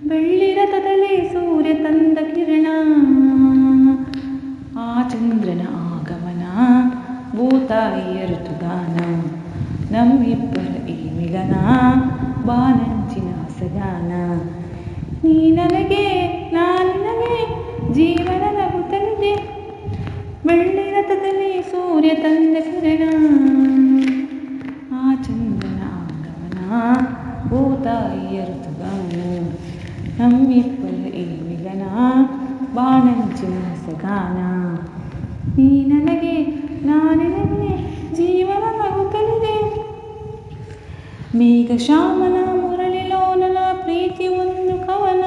ಬೆಳ್ಳಿ ರಥದಲ್ಲಿ ಸೂರ್ಯ ತಂದ ಕಿರಣ, ಆ ಚಂದ್ರನ ಆಗಮನ, ಭೂತಾಯಿಯ ಋತುಗಾನ, ನಮ್ಮಿಬ್ಬರ ಈ ಮಿಲನ, ಬಾನಂಚಿನ ಹೊಸಗಾನ. ನೀ ನನಗೆ ನಾ ನಿನಗೆ ಜೀವನ ನಗುತ್ತಲಿದೆ, ಬೆಳ್ಳಿ ರಥದಲ್ಲಿ ಸೂರ್ಯ ತಂದ ಕಿರಣ, ಆ ಚಂದ್ರನ ಆಗಮನ, ಭೂತಾಯಿಯ ಋತುಗಾನ, ನಮ್ಮಿಬ್ಬರ ಈ ಮಿಲನ, ಬಾನಂಚಿನ ಹೊಸಗಾನ. ನೀ ನನಗೆ ನಾ ನಿನಗೆ ಜೀವನ ನಗುತ್ತಲಿದೆ. ಮೇಘ ಶ್ಯಾಮನ ಮುರಳಿಲೋಲನ ಪ್ರೀತಿ ಒಂದು ಕವನ,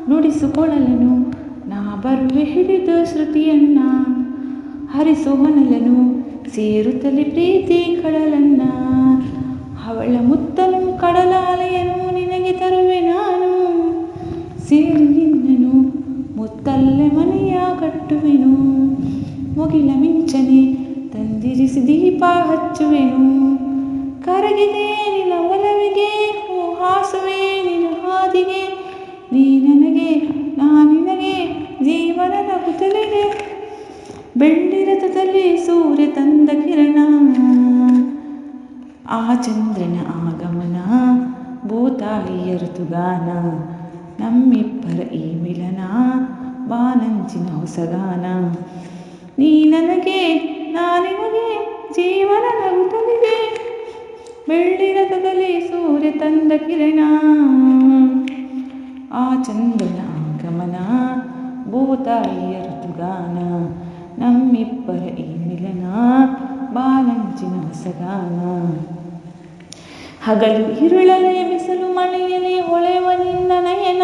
ನುಡಿಸಿಕೊಳ್ಳಲನು ನಾ ಬರುವೆ ಹಿಡಿದ ಶ್ರುತಿಯನ್ನ, ಹರಿಸು ಹೊನಲನು ಸೇರುತ್ತಲೇ ಪ್ರೀತಿ ಕಡಲನ್ನ, ಅವಳ ಮುತ್ತನು ಕಡಲಾಲೆಯನು ನಿನಗೆ ತರುವೆ ನಾನು, ಸೇರಿ ನಿನ್ನನು ಮುತ್ತಲ್ಲೇ ಮನೆಯ ಕಟ್ಟುವೆನು, ಮುಗಿಲ ಮಿಂಚನೆ ತಂದಿರಿಸಿ ದೀಪ ಹಚ್ಚುವೆನು, ಕರಗಿದೆ ನಿನ್ನ ಒಲವಿಗೆ ಹೂ ಹಾಸುವೆ ನಿನ್ನ ಹಾದಿಗೆ, ನೀ ನನಗೆ ನಾ ನಿನಗೆ ಜೀವನ ನಗುತ್ತಲಿದೆ. ಬೆಳ್ಳಿ ರಥದಲ್ಲಿ ಸೂರ್ಯ ತಂದ ಕಿರಣ, ಆ ಚಂದ್ರನ ಆಗಮನ, ಭೂತಾಯಿಯ ಋತುಗಾನ, ನಮ್ಮಿಬ್ಬರ ಈ ಮಿಲನ, ಬಾನಂಚಿನ ಹೊಸಗಾನ. ನೀ ನನಗೆ ನಾ ನಿನಗೆ ಜೀವನ ನಗುತ್ತಲಿದೆ. ಬೆಳ್ಳಿ ರಥದಲ್ಲಿ ಸೂರ್ಯ ತಂದ ಕಿರಣ, ಆ ಚಂದ್ರನ ಆಗಮನ, ಭೂತಾಯಿಯ ಋತುಗಾನ, ನಮ್ಮಿಬ್ಬರ ಈ ಮಿಲನ, ಬಾನಂಚಿನ ಹೊಸಗಾನ. ಹಗಲು ഇരുಳಲೆ ಬಿಸಿಲು ಮಳೆಯಲಿ ಹೊಳೆವ ನಿನ್ನ ನಯನ,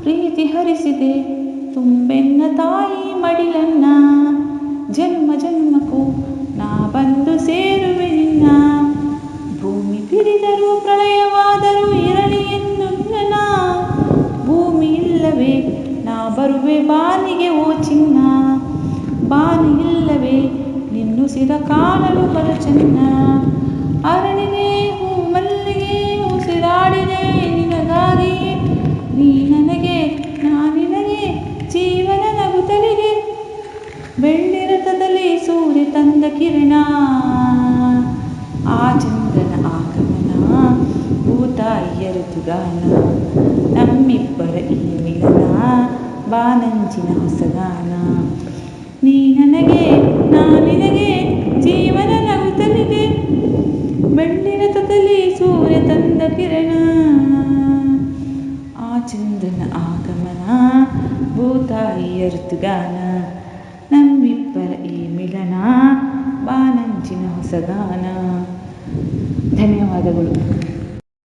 ಪ್ರೀತಿ ಹರಿಸಿದೆ ತುಂಬೆನ್ನ ತಾಯಿ ಮಡಿಲನ್ನ, ಜನ್ಮ ಜನ್ಮಕ್ಕೂ ನಾ ಬಂದು ಸೇರುವೆ ನಿನ್ನ, ಭೂಮಿ ಪಿಡಿದರೂ ಪ್ರಳಯವಾದರೂ ಇರಲಿ ಎಂದು ನಿನ್ನ, ಭೂಮಿ ಇಲ್ಲವೇ ನಾ ಬರುವೆ ಬಾನಿಗೆ ಓ ಚಿನ್ನ, ಬಾನಿ ಇಲ್ಲವೇ ನಿನ್ನುಸಿರ ಕಾಣಲು ಬಲು ಚೆನ್ನ, ಅರಳಿದೆ ಹೂ ಮಲ್ಲಿಗೆ ಉಸಿರಾಡಿದೆ ನಿನಗಾಗಿ, ನೀ ನನಗೆ ನಾ ನಿನಗೆ ಜೀವನ ನಗುತ್ತಲಿದೆ. ಬೆಳ್ಳಿ ರಥದಲ್ಲಿ ಸೂರ್ಯ ತಂದ ಕಿರಣ, ಆ ಚಂದ್ರನ ಆಗಮನ, ಭೂತಾಯಿಯ ಋತುಗಾನ, ನಮ್ಮಿಬ್ಬರ ಈ ಮಿಲನ, ಬಾನಂಚಿನ ಹೊಸಗಾನ. ನೀ ನನಗೆ ನಾ ನಿನಗೆ ಜೀವನ ನಗುತ್ತಲಿದೆ. ಬೆಳ್ಳಿ ರಥದಲ್ಲಿ ಸೂರ್ಯ ತಂದ ಕಿರಣ, ಆ ಚಂದ್ರನ ಆಗಮನ, ಭೂತಾಯಿಯ ಋತುಗಾನ, ನಮ್ಮಿಬ್ಬರ ಈ ಮಿಲನ, ಬಾನಂಚಿನ ಹೊಸಗಾನ. ಧನ್ಯವಾದಗಳು.